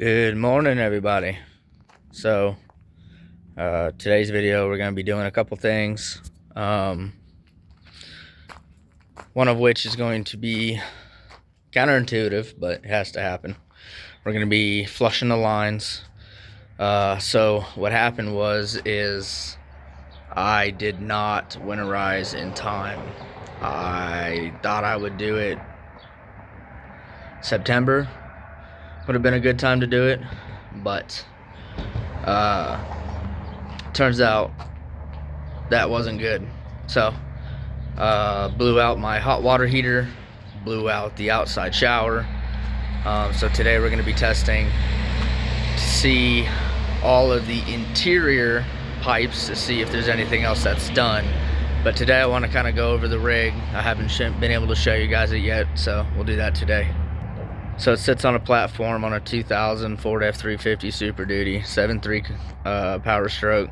Good morning, everybody. So today's video we're going to be doing a couple things, one of which is going to be counterintuitive, but it has to happen. We're going to be flushing the lines. So what happened is I did not winterize in time. I thought I would do it September. Would have been a good time to do it, but turns out that wasn't good. So blew out my hot water heater, blew out the outside shower. So today we're going to be testing to see all of the interior pipes to see if there's anything else that's done. But today I want to kind of go over the rig. I haven't been able to show you guys it yet, so we'll do that today. So it sits on a platform on a 2000 Ford F350 Super Duty 7.3 power stroke.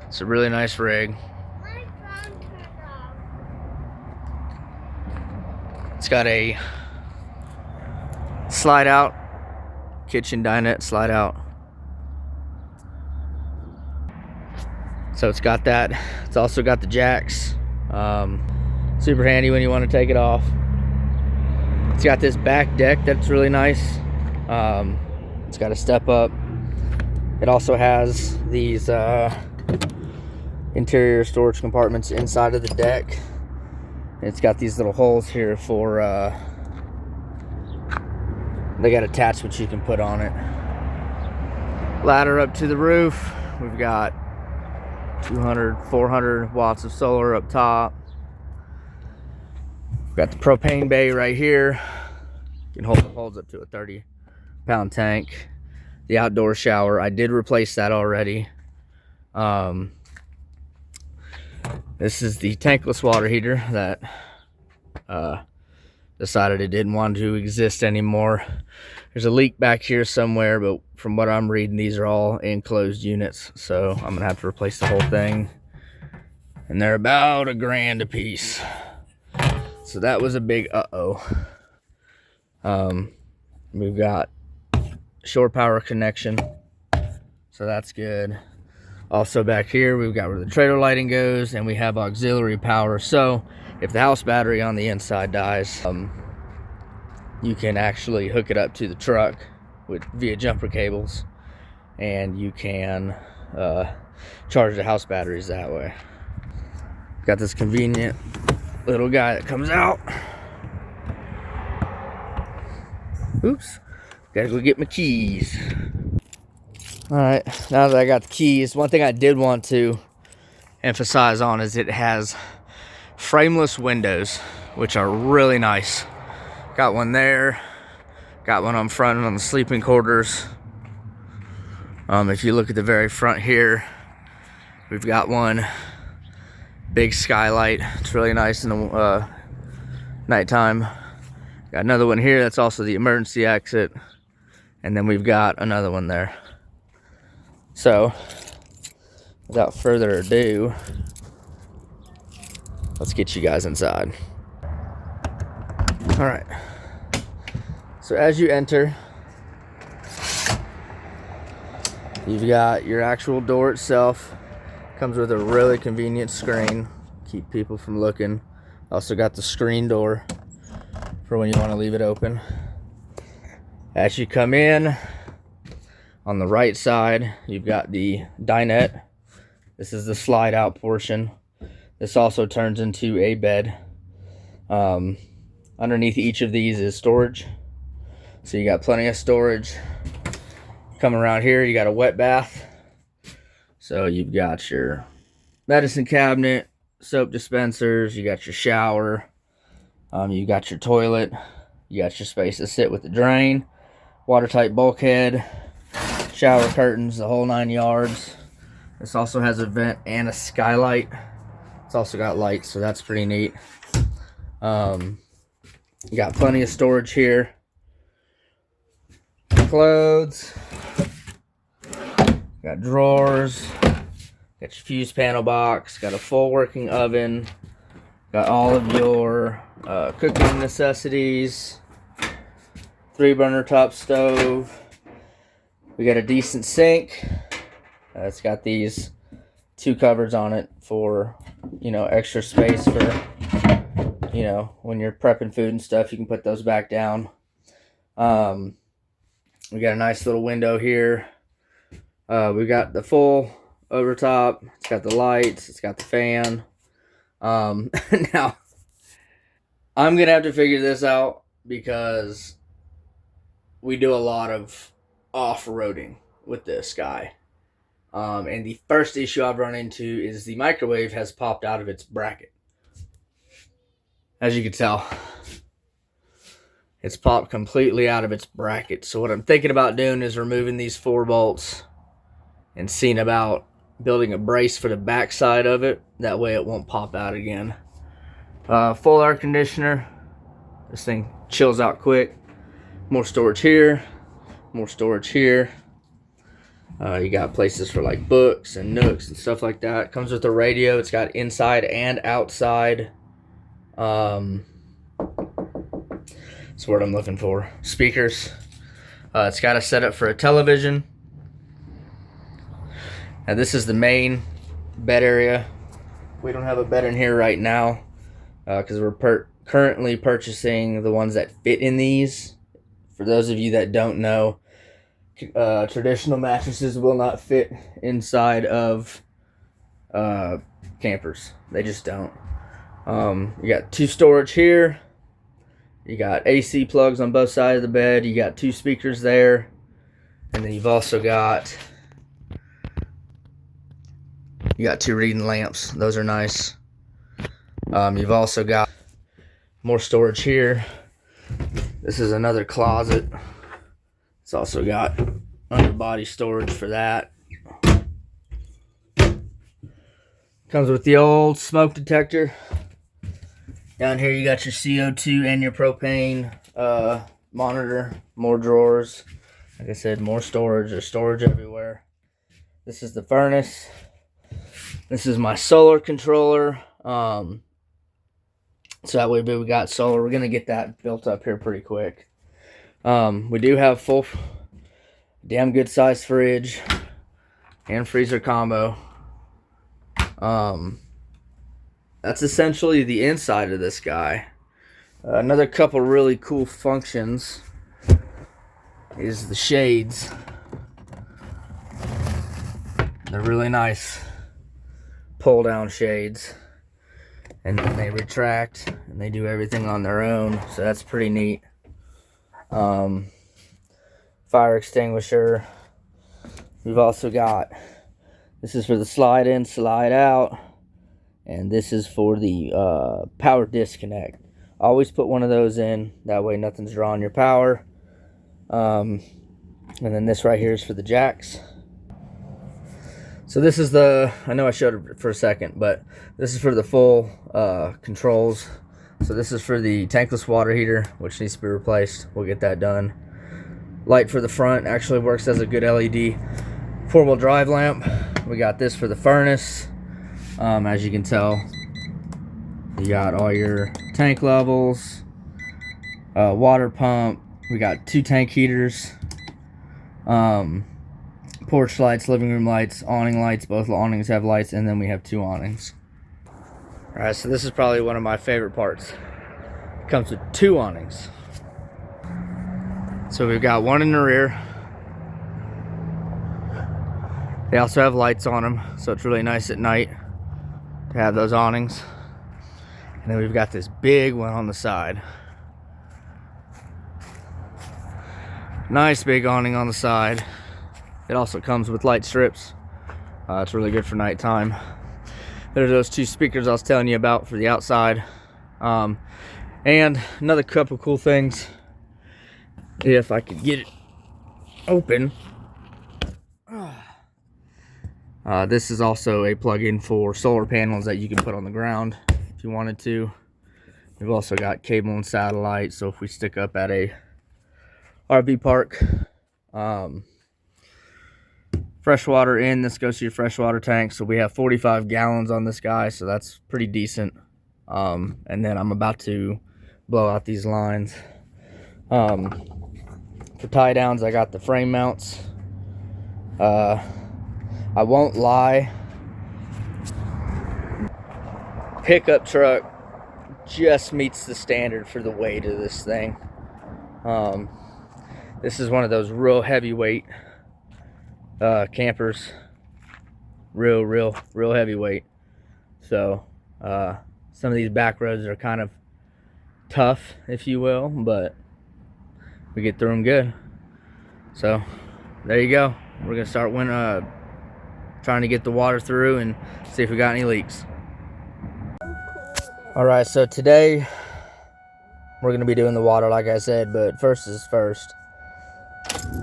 It's a really nice rig. It's got a slide out kitchen dinette slide out. So it's got that. It's also got the jacks. Super handy when you want to take it off. It's got this back deck that's really nice. It's got a step up. It also has these interior storage compartments inside of the deck. It's got these little holes here for they got attachments you can put on it. Ladder up to the roof. We've got 200, 400 watts of solar up top. Got the propane bay right here. It holds up to a 30-pound tank. The outdoor shower, I did replace that already. This is the tankless water heater that decided it didn't want to exist anymore. There's a leak back here somewhere, but from what I'm reading, these are all enclosed units, so I'm gonna have to replace the whole thing, and they're about $1,000 a piece. So that was a big we've got shore power connection, so that's good. Also back here we've got where the trailer lighting goes, and we have auxiliary power, so if the house battery on the inside dies, you can actually hook it up to the truck via jumper cables, and you can charge the house batteries that way. Got this convenient little guy that comes out. Oops, gotta go get my keys. All right, now that I got the keys, one thing I did want to emphasize on is it has frameless windows, which are really nice. Got one there, got one on front on the sleeping quarters. If you look at the very front here, we've got one big skylight. It's really nice in the nighttime. Got another one here that's also the emergency exit, and then we've got another one there. So without further ado, let's get you guys inside. All right, so as you enter, you've got your actual door itself. Comes with a really convenient screen, keep people from looking. Also got the screen door for when you want to leave it open. As you come in, on the right side, you've got the dinette. This is the slide out portion. This also turns into a bed. Underneath each of these is storage. So you got plenty of storage. Come around here, you got a wet bath. So you've got your medicine cabinet, soap dispensers, you got your shower, you got your toilet, you got your space to sit with the drain, watertight bulkhead, shower curtains, the whole 9 yards. This also has a vent and a skylight. It's also got lights, so that's pretty neat. You got plenty of storage here. Clothes. Got drawers. Got your fuse panel box. Got a full working oven. Got all of your cooking necessities. 3-burner top stove. We got a decent sink. It's got these 2 cupboards on it for, you know, extra space for, you know, when you're prepping food and stuff, you can put those back down. We got a nice little window here. We got the full overtop. It's got the lights. It's got the fan. Now, I'm going to have to figure this out because we do a lot of off-roading with this guy. And the first issue I've run into is the microwave has popped out of its bracket. As you can tell, it's popped completely out of its bracket. So what I'm thinking about doing is removing these 4 bolts and seeing about building a brace for the back side of it. That way it won't pop out again. Full air conditioner. This thing chills out quick. More storage here. More storage here. You got places for like books and nooks and stuff like that. Comes with a radio. It's got inside and outside. That's what I'm looking for. Speakers. It's got a setup for a television. And this is the main bed area. We don't have a bed in here right now because we're currently purchasing the ones that fit in these. For those of you that don't know, traditional mattresses will not fit inside of campers. They just don't. You got 2 storage here. You got AC plugs on both sides of the bed. You got 2 speakers there. And then you've also got 2 reading lamps. Those are nice. You've also got more storage here. This is another closet. It's also got underbody storage for that. Comes with the old smoke detector. Down here you got your CO2 and your propane monitor. More drawers. Like I said, more storage. There's storage everywhere. This is the furnace. This is my solar controller. So that way we got solar. We're going to get that built up here pretty quick. We do have full, damn good sized fridge and freezer combo. That's essentially the inside of this guy. Another couple really cool functions is the shades. They're really nice pull down shades, and then they retract and they do everything on their own, so that's pretty neat. Fire extinguisher. We've also got, this is for the slide in, slide out, and this is for the power disconnect. Always put one of those in, that way nothing's drawing your power. And then this right here is for the jacks. So this is the, I know I showed it for a second, but this is for the full controls. So this is for the tankless water heater, which needs to be replaced. We'll get that done. Light for the front actually works as a good LED 4-wheel drive lamp. We got this for the furnace. As you can tell, you got all your tank levels, water pump. We got 2 tank heaters, porch lights, living room lights, awning lights. Both awnings have lights, and then we have 2 awnings. Alright, so this is probably one of my favorite parts. It comes with 2 awnings. So we've got one in the rear. They also have lights on them, so it's really nice at night to have those awnings. And then we've got this big one on the side. Nice big awning on the side. It also comes with light strips. It's really good for nighttime. There's those 2 speakers I was telling you about for the outside. And another couple cool things, if I could get it open. This is also a plug-in for solar panels that you can put on the ground if you wanted to. We've also got cable and satellite, so if we stick up at a RV park, fresh water in, this goes to your freshwater tank. So we have 45 gallons on this guy, so that's pretty decent. And then I'm about to blow out these lines. For tie downs, I got the frame mounts. I won't lie, pickup truck just meets the standard for the weight of this thing. This is one of those real heavyweight campers. Real heavyweight. So some of these back roads are kind of tough, if you will, but we get through them good. So there you go. We're gonna start trying to get the water through and see if we got any leaks. All right, so today we're gonna be doing the water like I said, but first is first.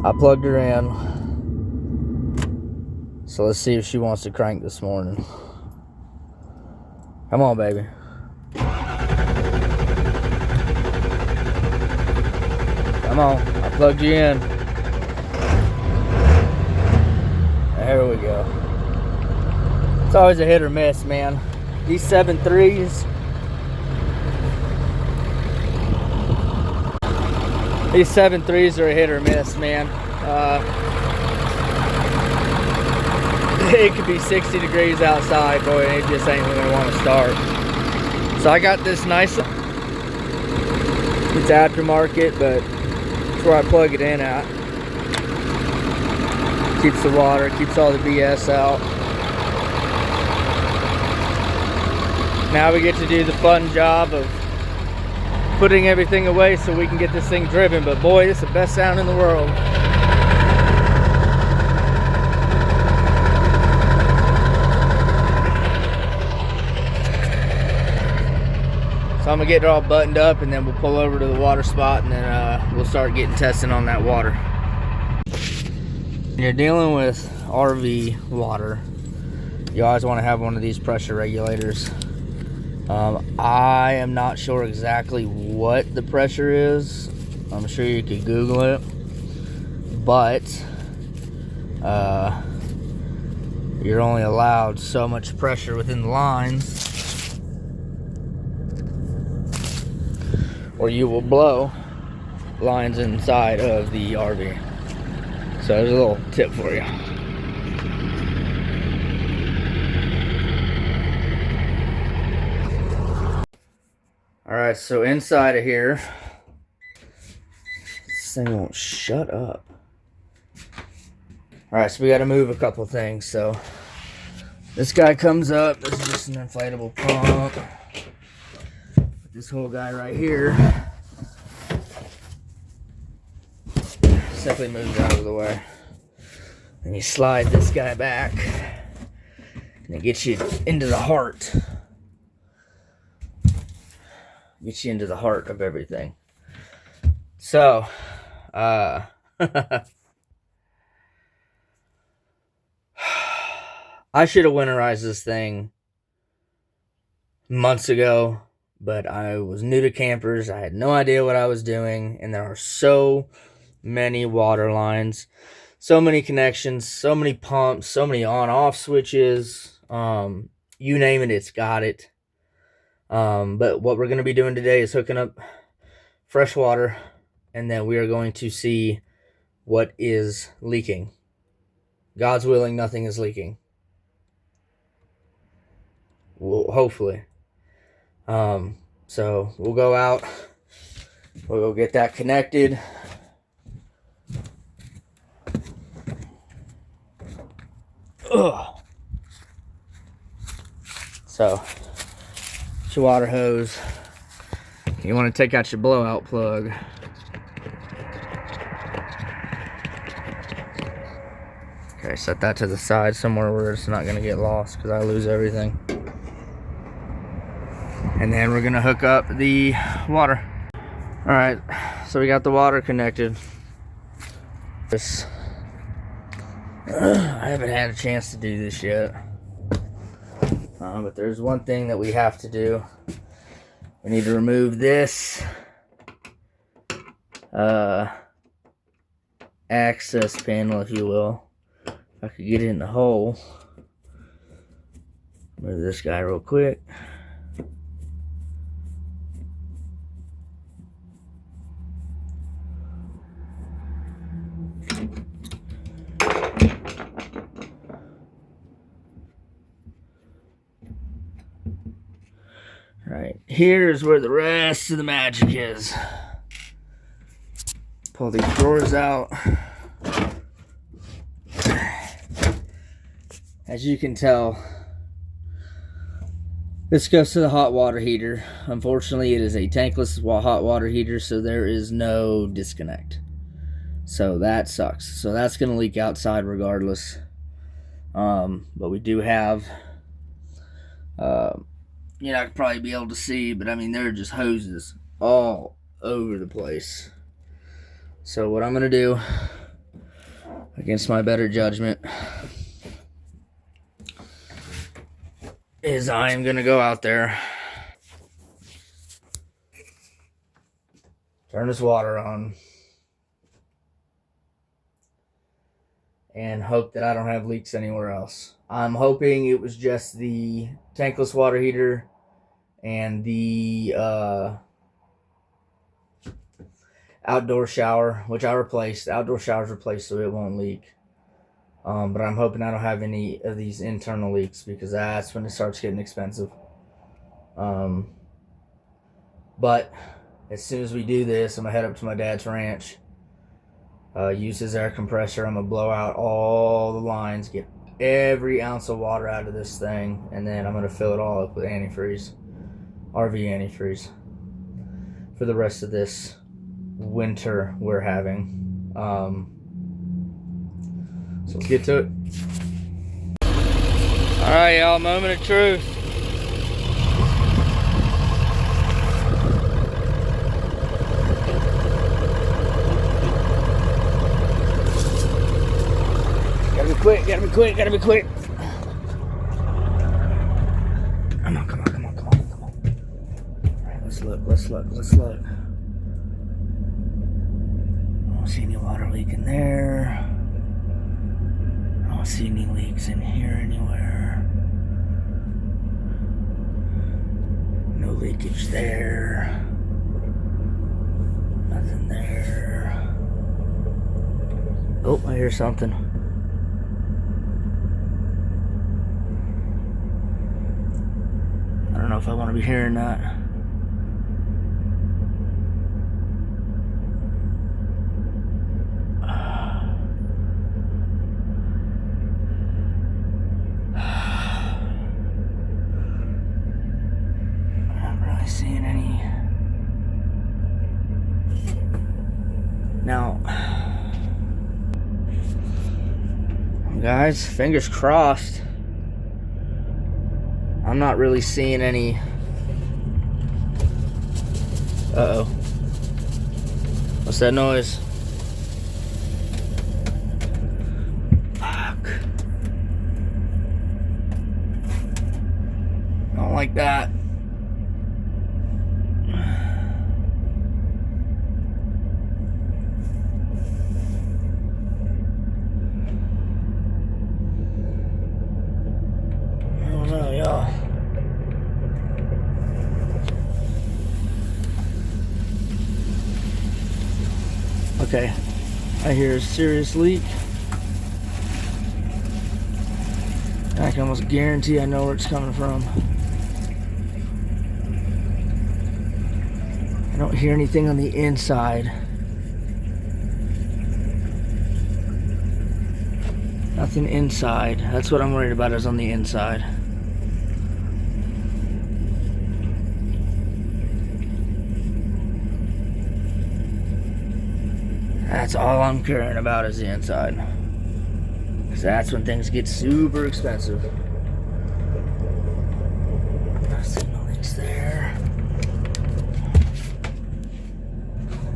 I plugged her in, so let's see if she wants to crank this morning. Come on, baby. Come on, I plugged you in. There we go. It's always a hit or miss, man. These 7.3s. These 7.3s are a hit or miss, man. It could be 60 degrees outside, boy, and it just ain't gonna want to start. So I got this nice, it's aftermarket, but it's where I plug it in at. Keeps the water, keeps all the BS out. Now we get to do the fun job of putting everything away so we can get this thing driven. But boy, it's the best sound in the world. So I'm gonna get it all buttoned up and then we'll pull over to the water spot and then we'll start getting testing on that water. When you're dealing with RV water, you always want to have one of these pressure regulators. I am not sure exactly what the pressure is. I'm sure you could Google it, but you're only allowed so much pressure within the lines, or you will blow lines inside of the RV. So there's a little tip for you. Alright, so inside of here, this thing won't shut up. Alright, so we got to move a couple things. So this guy comes up. This is just an inflatable pump. This whole guy right here simply moves out of the way. And you slide this guy back, and it gets you into the heart. Gets you into the heart of everything. So, I should have winterized this thing months ago, but I was new to campers. I had no idea what I was doing, and there are so many water lines, so many connections, so many pumps, so many on-off switches. You name it, it's got it. But what we're going to be doing today is hooking up fresh water, and then we are going to see what is leaking. God's willing, nothing is leaking. Well, hopefully. So we'll go out, we'll go get that connected. Ugh. So, get your water hose. You want to take out your blowout plug. Okay, set that to the side somewhere where it's not going to get lost, because I lose everything. And then we're going to hook up the water. Alright, so we got the water connected. I haven't had a chance to do this yet. But there's one thing that we have to do. We need to remove this access panel, if you will. If I could get it in the hole. Move this guy real quick. Right, here's where the rest of the magic is. Pull these drawers out. As you can tell, this goes to the hot water heater. Unfortunately, it is a tankless hot water heater, so there is no disconnect. So that sucks. So that's going to leak outside regardless. But we do have, you're not probably be able to see, but I mean, there are just hoses all over the place. So what I'm going to do, against my better judgment, is I am going to go out there, turn this water on, and hope that I don't have leaks anywhere else. I'm hoping it was just the tankless water heater and the outdoor shower, which I replaced. The outdoor shower's replaced, so it won't leak. But I'm hoping I don't have any of these internal leaks, because that's when it starts getting expensive. But as soon as we do this, I'm gonna head up to my dad's ranch, use his air compressor. I'm gonna blow out all the lines, get every ounce of water out of this thing, and then I'm gonna fill it all up with antifreeze, RV antifreeze, for the rest of this winter we're having. So let's get to it. Alright, y'all, moment of truth. Gotta be quick, gotta be quick, gotta be quick. Come on, come on, come on, come on, come on. Alright, let's look, let's look, let's look. I don't see any water leaking there. I don't see any leaks in here anywhere. No leakage there. Nothing there. Oh, I hear something. I don't know if I want to be hearing that. Seeing any now, guys, fingers crossed. I'm not really seeing any. Uh-oh, what's that noise? Fuck, I don't like that. Okay, I hear a serious leak. I can almost guarantee I know where it's coming from. I don't hear anything on the inside. Nothing inside. That's what I'm worried about, is on the inside. That's all I'm caring about, is the inside. Because that's when things get super expensive. Signal leaks there.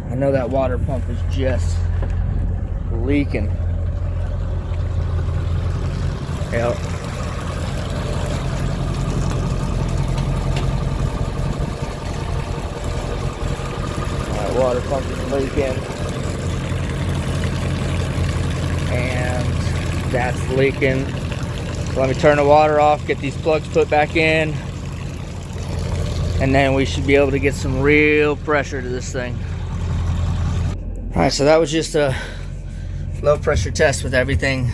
I know that water pump is just leaking. Yep. That water pump is leaking. And that's leaking. So let me turn the water off, get these plugs put back in, and then we should be able to get some real pressure to this thing. Alright, so that was just a low pressure test with everything.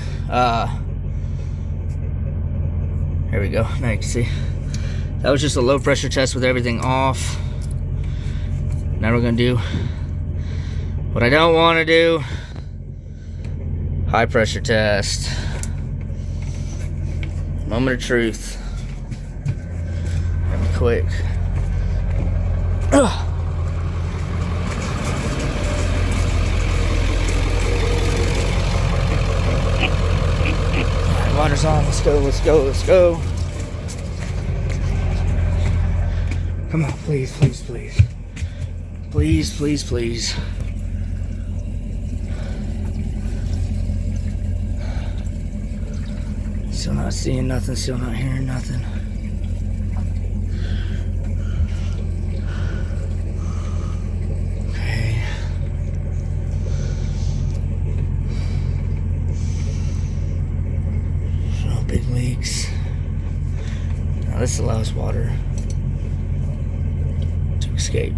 Here we go. Now you can see That was just a low pressure test with everything off. Now we're gonna do what I don't want to do. High pressure test. Moment of truth. Let me quick. Water's on. Let's go, let's go, let's go. Come on, please, please, please. Please, please, please. Still not seeing nothing, still not hearing nothing. Okay. No big leaks. Now this allows water to escape.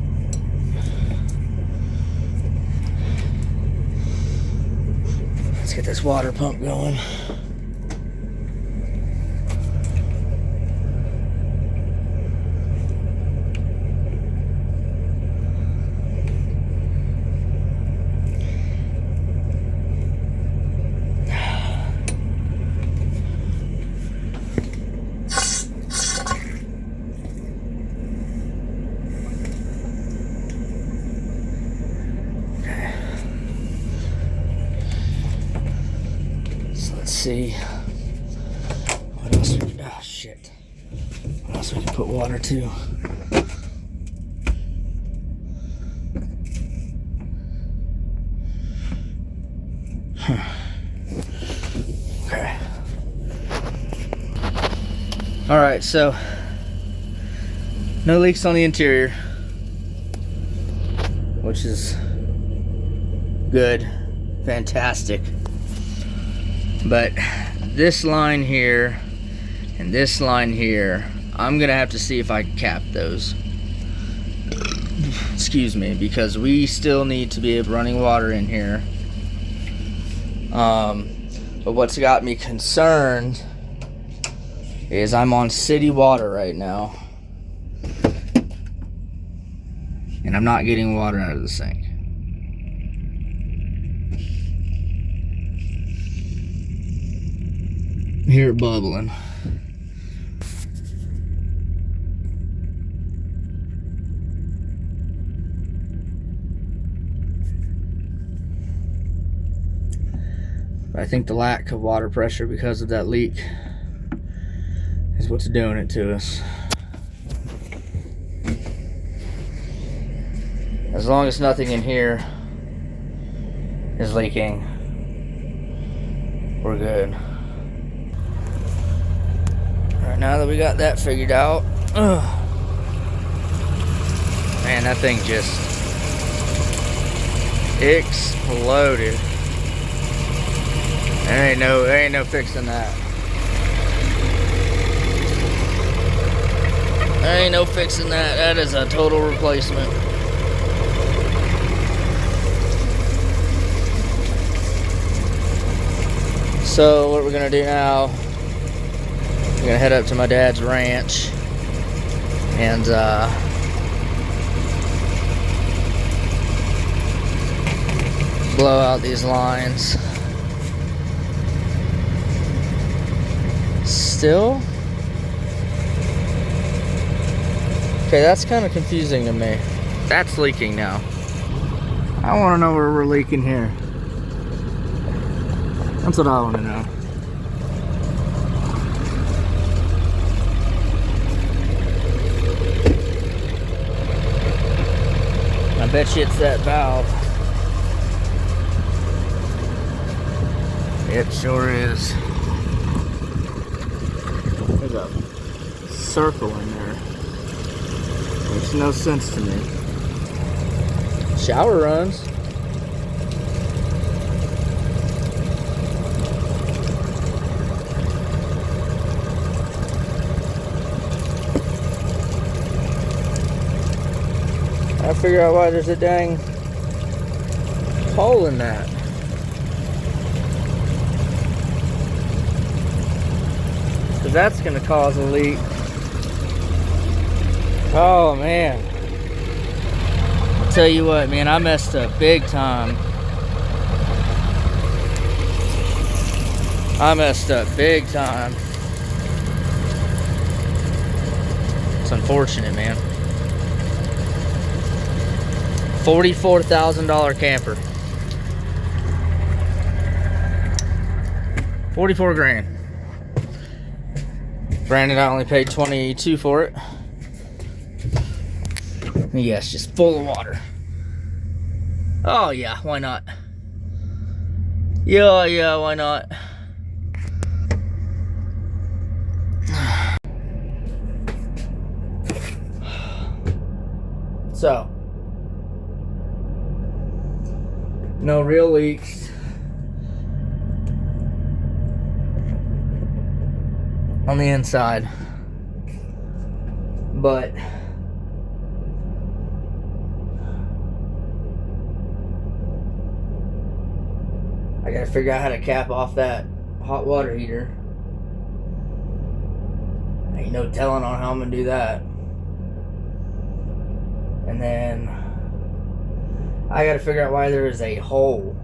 Let's get this water pump going. See what else we can, oh shit, what else we can put water to. Okay. All right, so no leaks on the interior, which is good, fantastic. But this line here and this line here, I'm gonna have to see if I can cap those. Excuse me, because we still need to be running water in here. But what's got me concerned is I'm on city water right now, and I'm not getting water out of the sink. Hear it bubbling. But I think the lack of water pressure because of that leak is what's doing it to us. As long as nothing in here is leaking, we're good. Alright, now that we got that figured out, man, that thing just exploded. There ain't no fixing that. There ain't no fixing that. That is a total replacement. So what we're gonna do now, we're gonna head up to my dad's ranch and blow out these lines. Still? Okay, that's kind of confusing to me. That's leaking now. I want to know where we're leaking here. That's what I want to know. I bet you it's that valve. It sure is. There's a circle in there. Makes no sense to me. Shower runs. I figure out why there's a dang hole in that. Because that's going to cause a leak Oh man, I'll tell you what, man, I messed up big time. I messed up big time. It's unfortunate, man. $44,000 camper. 44 grand. Granted, I only paid 22 for it. Yes, just full of water. Oh yeah, why not? Yeah, why not? So, no real leaks. On the inside. But I gotta figure out how to cap off that hot water heater. Ain't no telling on how I'm gonna do that. And then I gotta figure out why there is a hole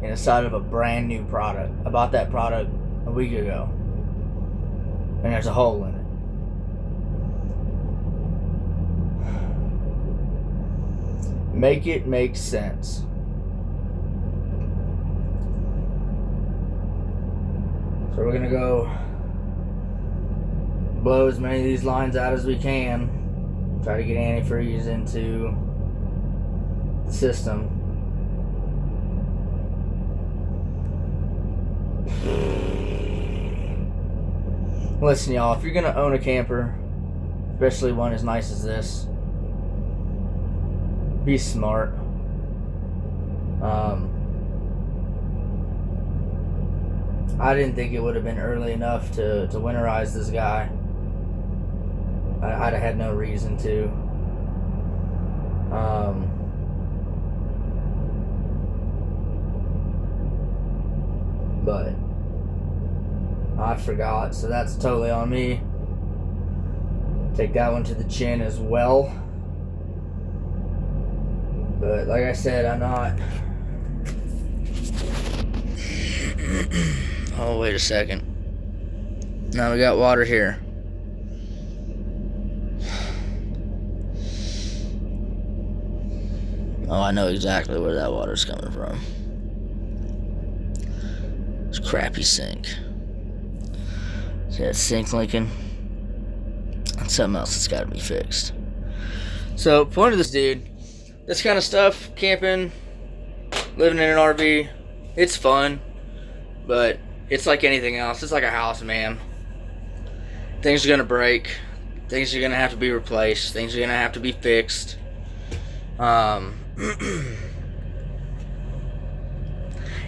in the side of a brand new product. I bought that product a week ago. And there's a hole in it. Make it make sense. So we're gonna go blow as many of these lines out as we can. Try to get antifreeze into the system. Listen, y'all, if you're gonna own a camper, especially one as nice as this, be smart. I didn't think it would have been early enough to winterize this guy. I'd have had no reason to. But I forgot, so that's totally on me. Take that one to the chin as well. But like I said, I'm not. Oh, wait a second. Now we got water here. Oh, I know exactly where that water's coming from. It's a crappy sink. See that sink leaking? That's something else that's got to be fixed. So, point of this dude, this kind of stuff, camping, living in an RV, it's fun, but it's like anything else. It's like a house, man. Things are going to break. Things are going to have to be replaced. Things are going to have to be fixed.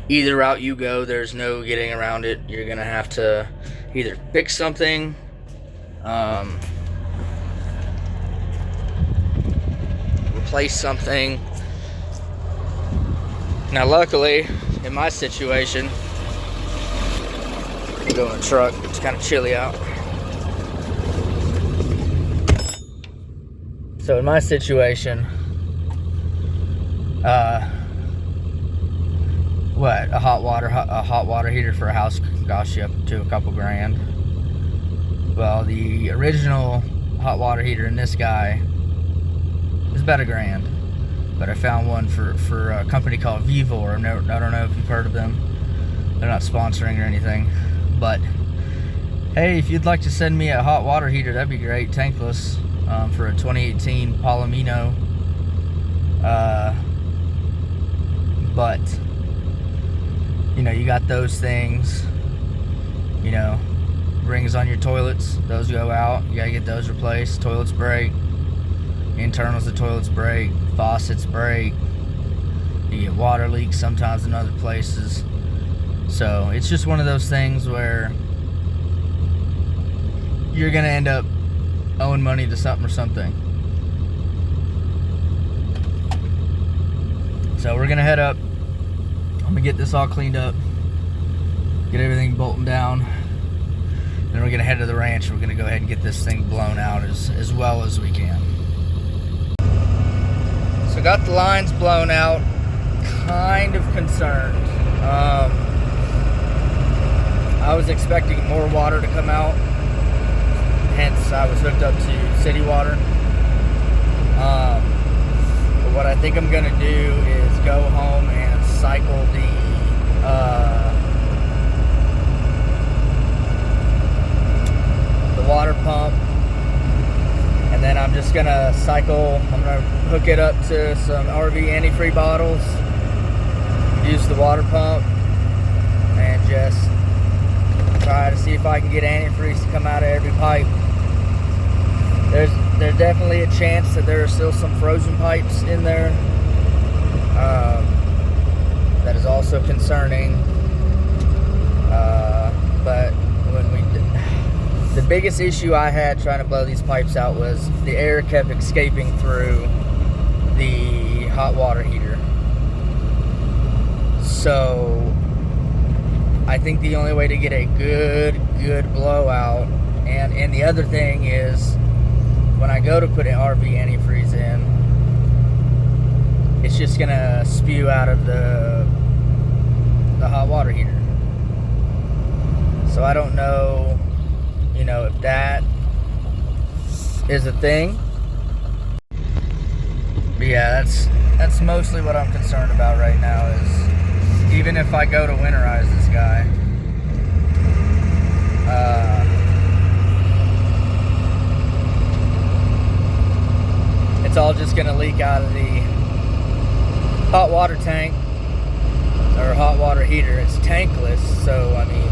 Either route you go, there's no getting around it. You're going to have to either fix something, replace something. Now, luckily, in my situation, I go in a truck. It's kind of chilly out. So in my situation, a hot water heater for a house can cost you up to a couple grand. Well, the original hot water heater in this guy is about $1,000, but I found one for a company called Vevor. I don't know if you've heard of them. They're not sponsoring or anything, but hey, if you'd like to send me a hot water heater, that'd be great, tankless, for a 2018 Palomino. But you know, you got those things, you know, rings on your toilets, those go out, you gotta get those replaced. Toilets break, internals of toilets break, faucets break, you get water leaks sometimes in other places. So it's just one of those things where you're gonna end up owing money to something or something. So we're gonna head up. I'm gonna get this all cleaned up, get everything bolted down. Then we're gonna head to the ranch. We're gonna go ahead and get this thing blown out as well. well as we can. So got the lines blown out, kind of concerned. I was expecting more water to come out, hence I was hooked up to city water. But what I think I'm gonna do is go home and cycle the water pump, and then I'm just gonna I'm gonna hook it up to some RV antifreeze bottles, use the water pump, and just try to see if I can get antifreeze to come out of every pipe. There's definitely a chance that there are still some frozen pipes in there. That is also concerning. But the biggest issue I had trying to blow these pipes out was the air kept escaping through the hot water heater. So I think the only way to get a good blowout, and the other thing is, when I go to put an RV antifreeze in, it's just gonna spew out of the hot water heater. So I don't know, if that is a thing. But yeah, that's mostly what I'm concerned about right now, is even if I go to winterize this guy, it's all just gonna leak out of the hot water tank or hot water heater. It's tankless, so I mean,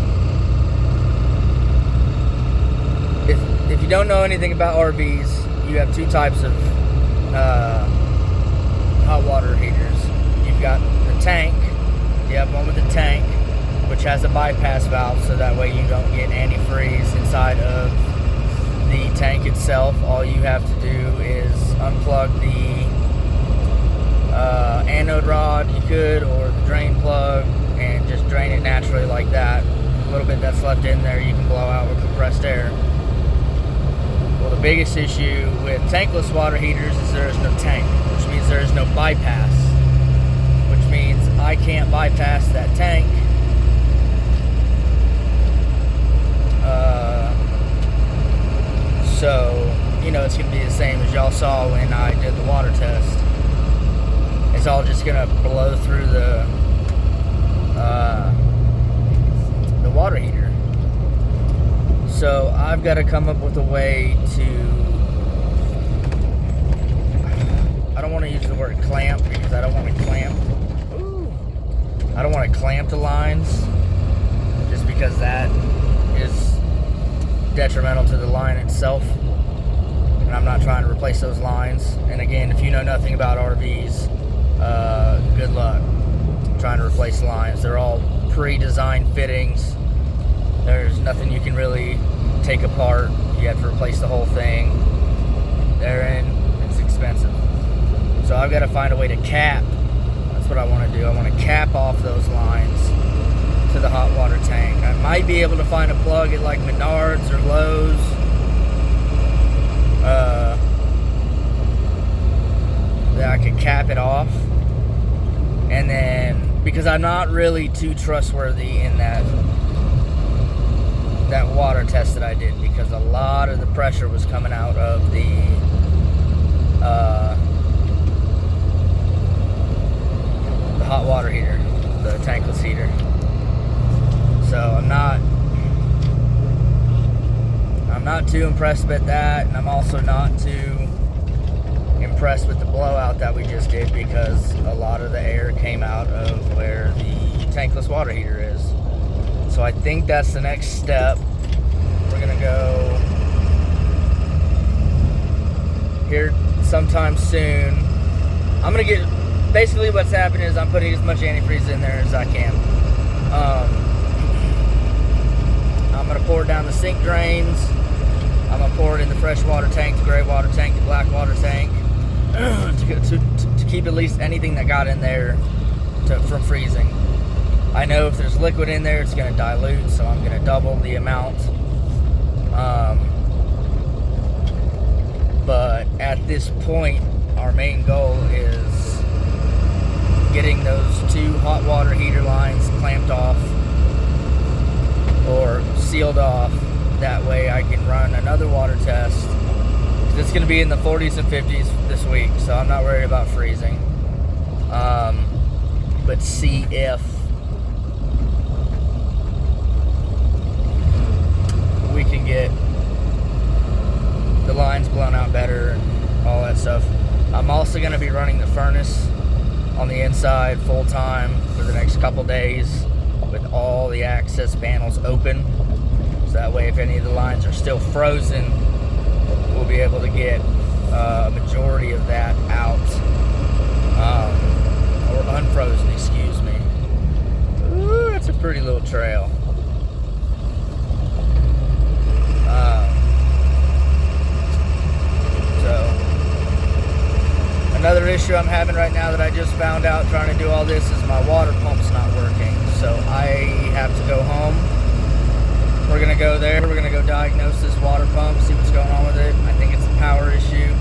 if you don't know anything about RVs, you have two types of hot water heaters. You've got the tank. You have one with the tank, which has a bypass valve, so that way you don't get antifreeze inside of the tank itself. All you have to do is unplug the anode rod, you could, or the drain plug, and just drain it naturally like that. A little bit that's left in there you can blow out with compressed air. Well, the biggest issue with tankless water heaters is there is no tank, which means there is no bypass, which means I can't bypass that tank. So, it's going to be the same as y'all saw when I did the water test. It's all just going to blow through the water heater. So I've got to come up with a way to, I don't want to use the word clamp, because I don't want to clamp. I don't want to clamp the lines, just because that is detrimental to the line itself, and I'm not trying to replace those lines. And again, if you know nothing about RVs, good luck trying to replace lines. They're all pre-designed fittings. There's nothing you can really take apart. You have to replace the whole thing. It's expensive. So I've got to find a way to cap. That's what I want to do. I want to cap off those lines to the hot water tank. I might be able to find a plug at like Menards or Lowe's. That I could cap it off. And then, because I'm not really too trustworthy in that water test that I did, because a lot of the pressure was coming out of the hot water heater, the tankless heater. So I'm not too impressed with that, and I'm also not too impressed with the blowout that we just did, because a lot of the air came out of where the tankless water heater is. So I think that's the next step. We're gonna go here sometime soon. I'm gonna get, basically what's happening is I'm putting as much antifreeze in there as I can. I'm gonna pour it down the sink drains. I'm gonna pour it in the fresh water tank, the gray water tank, the black water tank, to keep at least anything that got in there from freezing. I know if there's liquid in there, it's gonna dilute, so I'm gonna double the amount. at this point, our main goal is getting those 2 hot water heater lines clamped off or sealed off. That way I can run another water test. It's going to be in the 40s and 50s this week, so I'm not worried about freezing. But see if we can get the lines blown out better and all that stuff. I'm also going to be running the furnace on the inside full time for the next couple days with all the access panels open. So that way, if any of the lines are still frozen, we'll be able to get a majority of that out, or unfrozen, excuse me. Ooh, that's a pretty little trail. Another issue I'm having right now that I just found out trying to do all this is my water pump's not working. So I have to go home. We're going to go there. We're going to go diagnose this water pump, see what's going on with it. I think it's a power issue.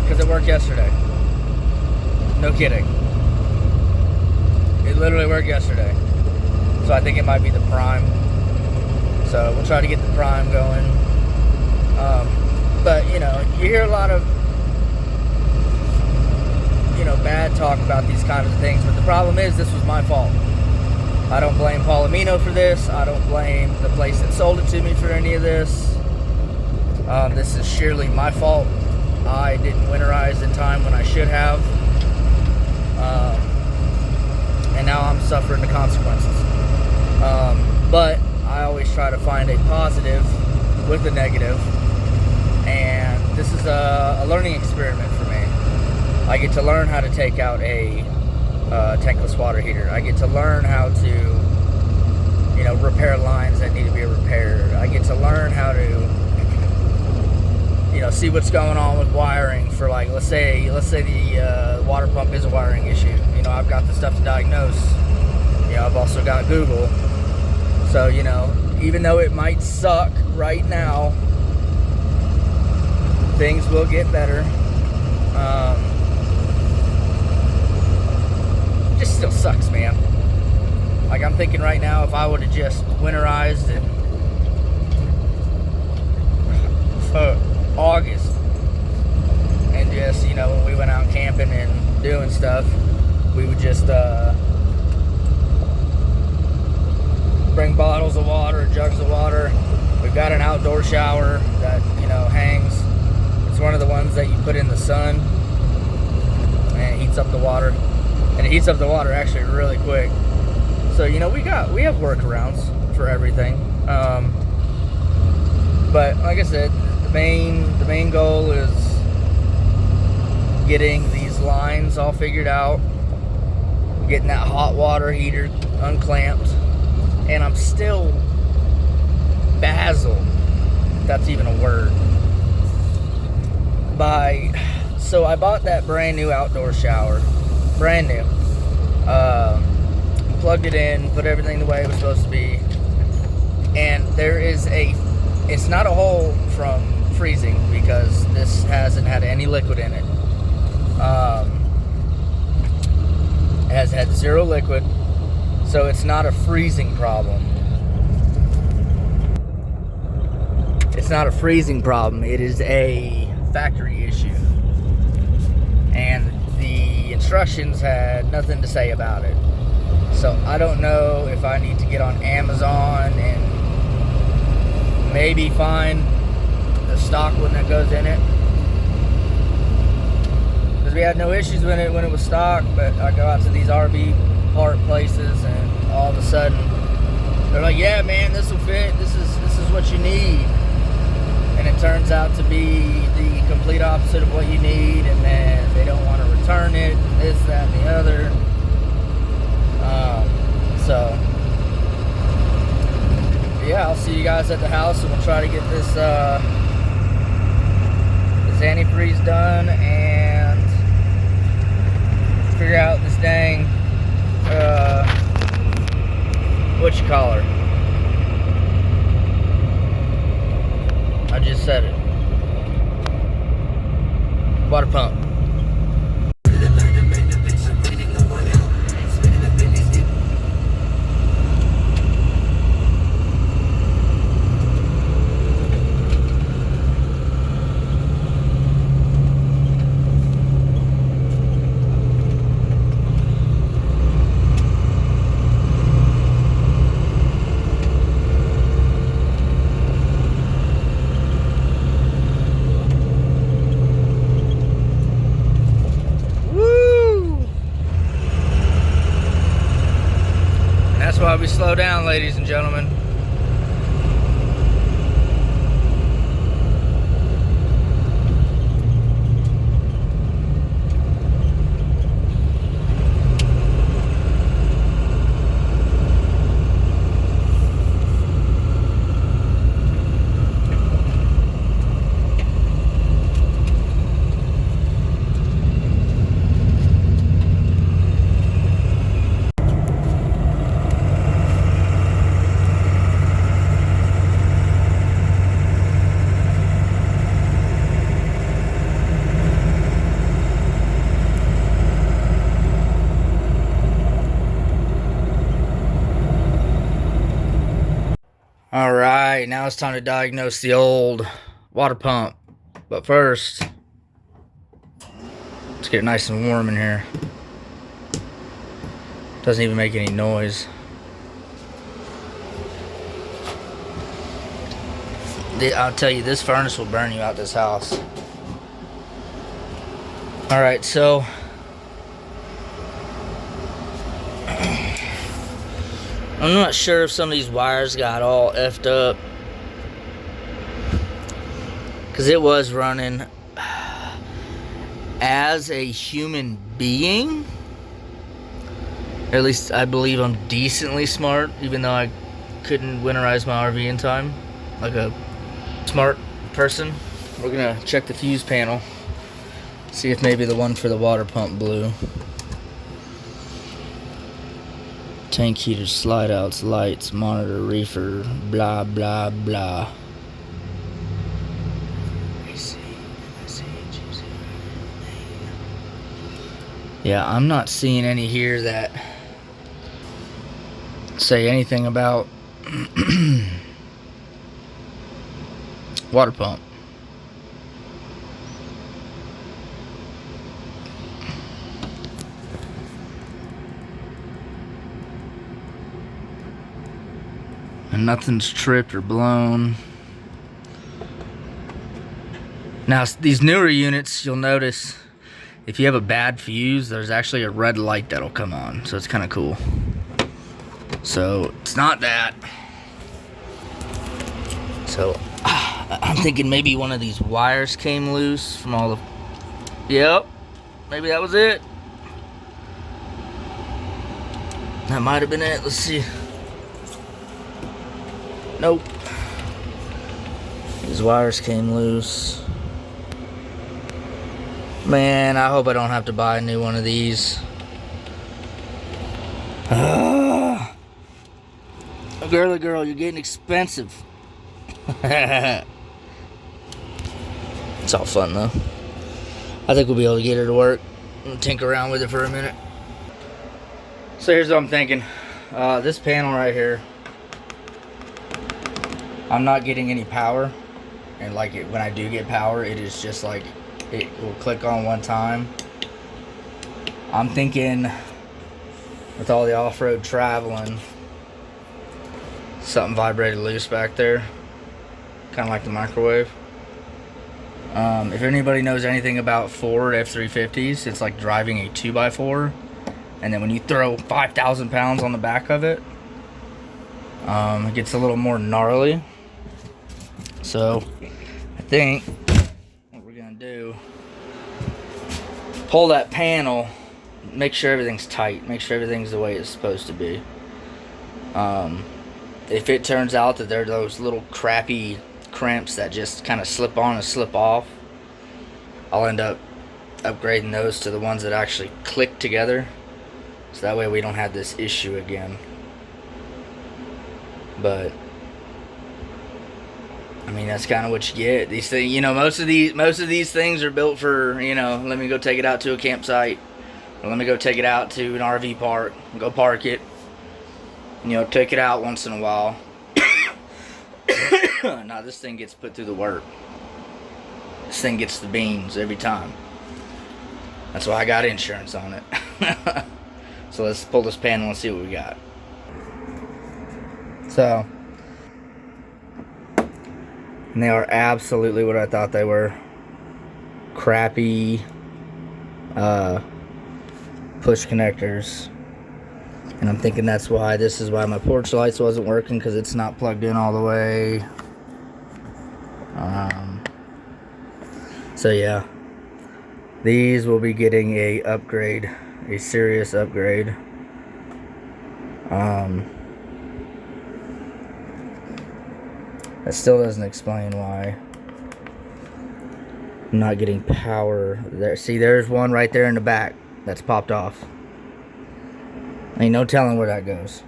Because it worked yesterday. No kidding. It literally worked yesterday. So I think it might be the prime. So we'll try to get the prime going. But, you know, you hear a lot of bad talk about these kinds of things, but the problem is this was my fault. I don't blame Palomino for this. I don't blame the place that sold it to me for any of this. This is surely my fault. I didn't winterize in time when I should have, and now I'm suffering the consequences. But I always try to find a positive with a negative, and this is a learning experiment for me. I get to learn how to take out a tankless water heater. I get to learn how to, repair lines that need to be repaired. I get to learn how to, see what's going on with wiring for, like, let's say the water pump is a wiring issue. I've got the stuff to diagnose. I've also got Google. So, even though it might suck right now, things will get better. Just still sucks, man. Like, I'm thinking right now, if I would have just winterized in August and just, when we went out camping and doing stuff, we would just bring bottles of water, jugs of water. We've got an outdoor shower that, hangs. It's one of the ones that you put in the sun and it heats up the water. And it heats up the water actually really quick. So, we have workarounds for everything. But like I said, the main goal is getting these lines all figured out, getting that hot water heater unclamped, and I'm still baffled, if that's even a word. So I bought that brand new outdoor shower. Brand new. Plugged it in, put everything the way it was supposed to be, and it's not a hole from freezing because this hasn't had any liquid in it. It has had zero liquid, so it's not a freezing problem. It's not a freezing problem. It is a factory issue, and the instructions had nothing to say about it. So I don't know if I need to get on Amazon and maybe find the stock one that goes in it, because we had no issues with it when it was stock. But I go out to these RV part places and all of a sudden they're like, yeah man, this will fit, this is what you need, and it turns out to be the complete opposite of what you need, and then they don't want to return it, this, that, and the other. So yeah, I'll see you guys at the house, and we'll try to get this antifreeze done and figure out this dang whatchamacallit. I just said it. water pump. That's why we slow down, ladies and gentlemen. Alright, now it's time to diagnose the old water pump. But first, let's get it nice and warm in here. Doesn't even make any noise. I'll tell you, this furnace will burn you out this house. Alright, so I'm not sure if some of these wires got all effed up, because it was running as a human being. Or at least I believe I'm decently smart, even though I couldn't winterize my RV in time like a smart person. We're gonna check the fuse panel, see if maybe the one for the water pump blew. Tank heater, slide outs, lights, monitor, reefer, blah blah blah. Yeah, I'm not seeing any here that say anything about water pump. And nothing's tripped or blown. Now, these newer units, you'll notice if you have a bad fuse, there's actually a red light that'll come on. So it's kind of cool. So it's not that. So I'm thinking maybe one of these wires came loose from all the... Yep, maybe that was it. That might have been it. Let's see. Nope. These wires came loose. Man, I hope I don't have to buy a new one of these. Girly girl, you're getting expensive. It's all fun though. I think we'll be able to get her to work and tinker around with it for a minute. So here's what I'm thinking. This panel right here, I'm not getting any power, and like when I do get power, it is just like it will click on one time. I'm thinking with all the off-road traveling, something vibrated loose back there, kind of like the microwave. If anybody knows anything about Ford F-350s, it's like driving a 2x4, and then when you throw 5,000 pounds on the back of it, it gets a little more gnarly. So I think what we're gonna do, pull that panel, make sure everything's tight, make sure everything's the way it's supposed to be. If it turns out that there are those little crappy crimps that just kind of slip on and slip off, I'll end up upgrading those to the ones that actually click together, so that way we don't have this issue again. But I mean, that's kind of what you get. These things, you know, most of these things are built for, you know, let me go take it out to a campsite, or let me go take it out to an RV park, go park it, you know, take it out once in a while. Now this thing gets put through the work. This thing gets the beans every time. That's why I got insurance on it. So let's pull this panel and see what we got. So, and they are absolutely what I thought they were. Crappy push connectors. And I'm thinking that's why, this is why my porch lights wasn't working, because it's not plugged in all the way. So yeah, these will be getting a upgrade, a serious upgrade. That still doesn't explain why I'm not getting power there. See, there's one right there in the back that's popped off. Ain't no telling where that goes.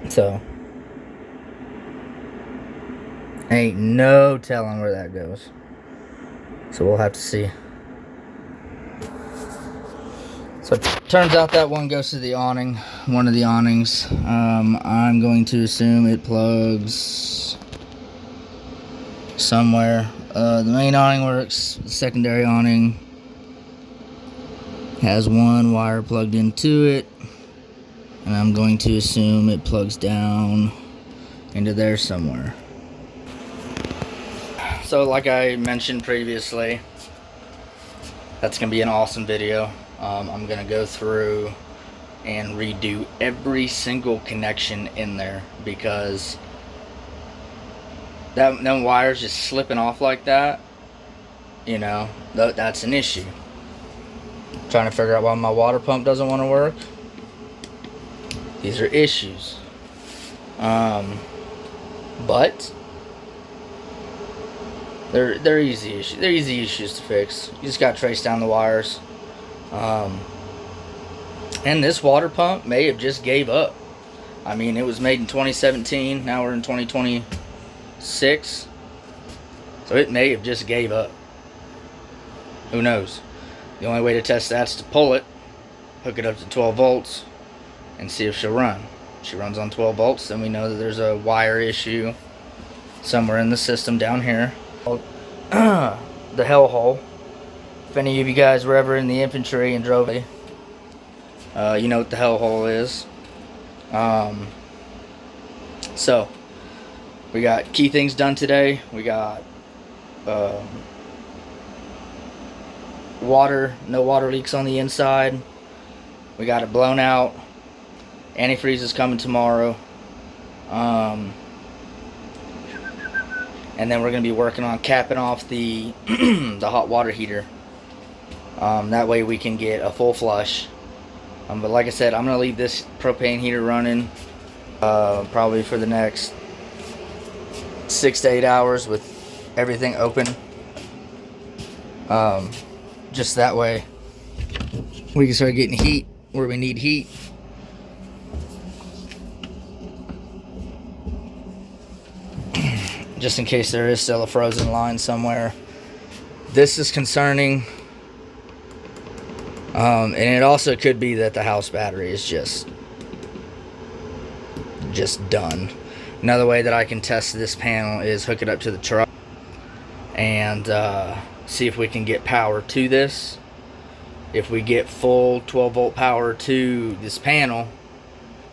So, ain't no telling where that goes. So we'll have to see. So it turns out that one goes to the awning, one of the awnings. I'm going to assume it plugs somewhere. The main awning works, the secondary awning has one wire plugged into it, and I'm going to assume it plugs down into there somewhere. So like I mentioned previously, that's going to be an awesome video. I'm going to go through and redo every single connection in there, because them wires just slipping off like that, you know, that's an issue. Trying to figure out why my water pump doesn't want to work. These are issues. But they're easy issues. They're easy issues to fix. You just got to trace down the wires. And this water pump may have just gave up. I mean, it was made in 2017. Now we're in 2026. So it may have just gave up. Who knows? The only way to test that is to pull it, hook it up to 12 volts, and see if she'll run. If she runs on 12 volts, then we know that there's a wire issue somewhere in the system down here. The hellhole. If any of you guys were ever in the infantry and drove it, you know what the hellhole is. So, we got key things done today. We got no water leaks on the inside. We got it blown out. Antifreeze is coming tomorrow. And then we're going to be working on capping off the the hot water heater. That way we can get a full flush. But like I said, I'm going to leave this propane heater running probably for the next 6 to 8 hours with everything open. Just that way we can start getting heat where we need heat. Just in case there is still a frozen line somewhere. This is concerning. And it also could be that the house battery is just done. Another way that I can test this panel is hook it up to the truck and see if we can get power to this. If we get full 12 volt power to this panel,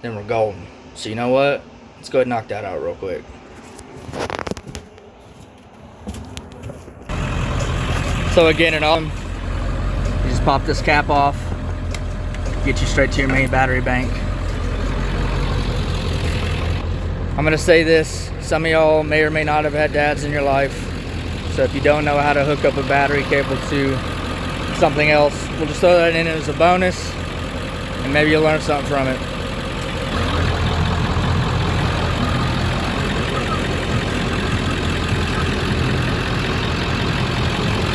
then we're golden. So you know what? Let's go ahead and knock that out real quick. So again, you just pop this cap off, get you straight to your main battery bank. I'm gonna say this, some of y'all may or may not have had dads in your life, so if you don't know how to hook up a battery cable to something else, we'll just throw that in as a bonus, and maybe you'll learn something from it.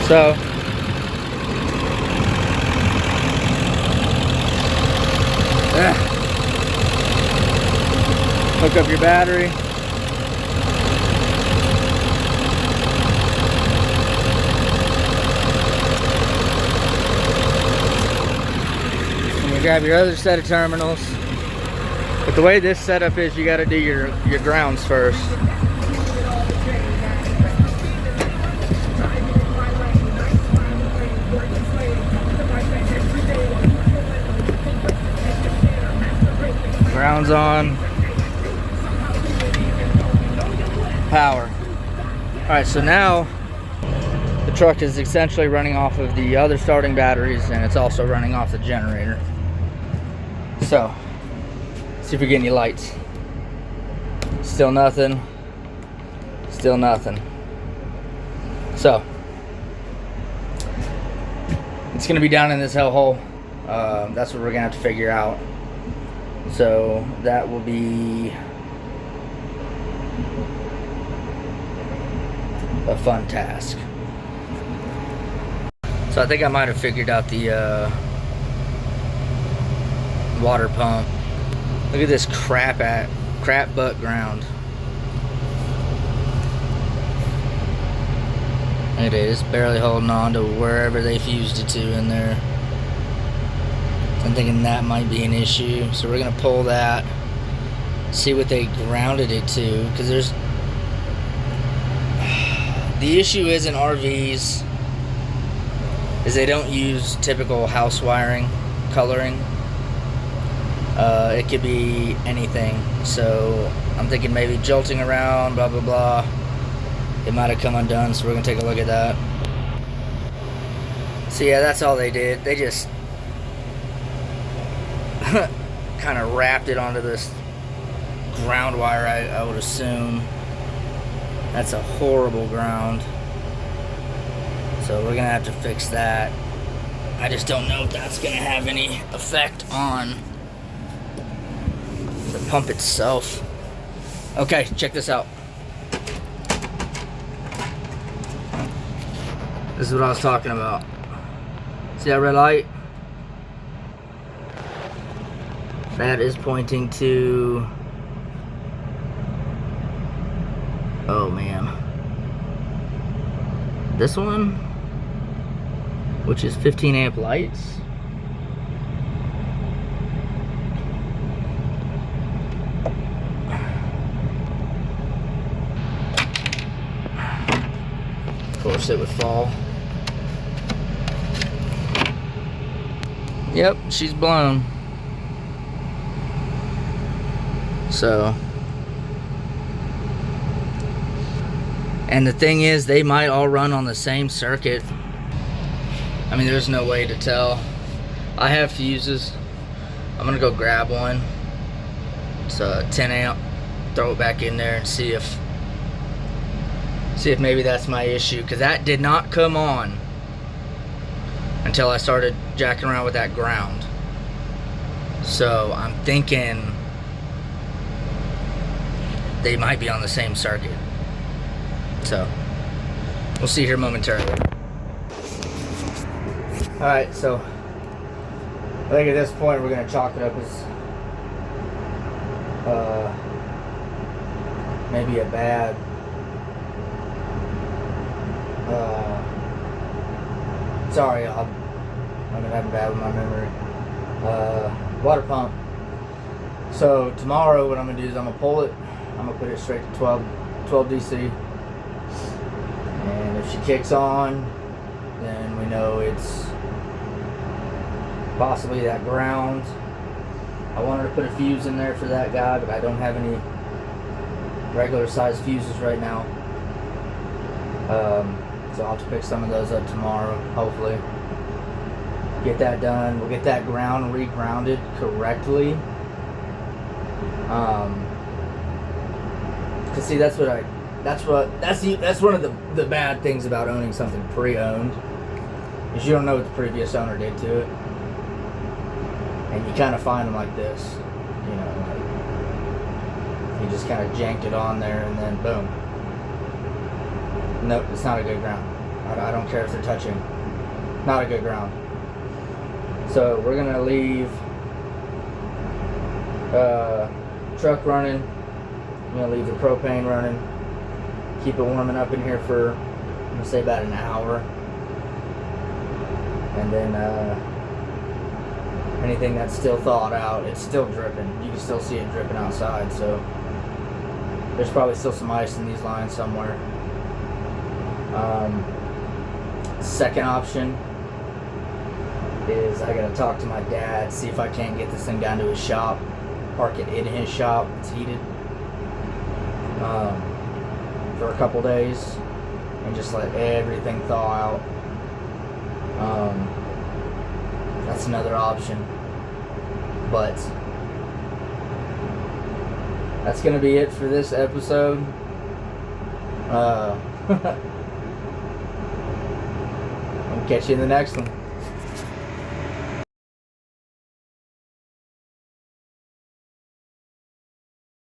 So, hook up your battery. grab your other set of terminals. But the way this setup is, you got to do your grounds first. Grounds on. Power. Alright, so now the truck is essentially running off of the other starting batteries, and it's also running off the generator. So, see if we get any lights. Still nothing. Still nothing. So, it's going to be down in this hellhole. That's what we're going to have to figure out. So, that will be a fun task. So I think I might have figured out the water pump. Look at this crap butt ground. It is barely holding on to wherever they fused it to in there. I'm thinking that might be an issue. So we're gonna pull that, see what they grounded it to, because there's the issue is in RVs is they don't use typical house wiring coloring. It could be anything. So I'm thinking maybe jolting around, blah blah blah. It might have come undone, so we're gonna take a look at that. So yeah, that's all they did. They just kind of wrapped it onto this ground wire, I would assume. That's a horrible ground. So we're gonna have to fix that. I just don't know if that's gonna have any effect on the pump itself. Okay, check this out. This is what I was talking about. See that red light? That is pointing to... oh man. This one, which is 15 amp lights. Of course it would fall. Yep, she's blown. So, and the thing is, they might all run on the same circuit. I mean, there's no way to tell. I have fuses. I'm gonna go grab one. It's a 10 amp. Throw it back in there and see if maybe that's my issue, because that did not come on until I started jacking around with that ground. So I'm thinking they might be on the same circuit. So we'll see here momentarily. Alright, so I think at this point we're gonna chalk it up as maybe a bad sorry, I've been having bad with my memory. Water pump. So tomorrow what I'm gonna do is I'm gonna pull it. I'm gonna put it straight to 12 DC. And if she kicks on, then we know it's possibly that ground. I wanted to put a fuse in there for that guy, but I don't have any regular size fuses right now. So I'll have to pick some of those up tomorrow, hopefully. Get that done. We'll get that ground re-grounded correctly. Cause see, that's one of the bad things about owning something pre-owned, is you don't know what the previous owner did to it, and you kind of find them like this, you know, like you just kind of janked it on there and then boom. Nope, it's not a good ground. I don't care if they're touching. Not a good ground. So we're gonna leave truck running. I'm gonna leave the propane running. Keep it warming up in here for, I'm gonna say, about an hour. And then Anything that's still thawed out, it's still dripping. You can still see it dripping outside, so there's probably still some ice in these lines somewhere. Second option is I gotta talk to my dad, see if I can't get this thing down to his shop, park it in his shop. It's heated for a couple days, and just let everything thaw out. That's another option, but that's gonna be it for this episode. I'll catch you in the next one.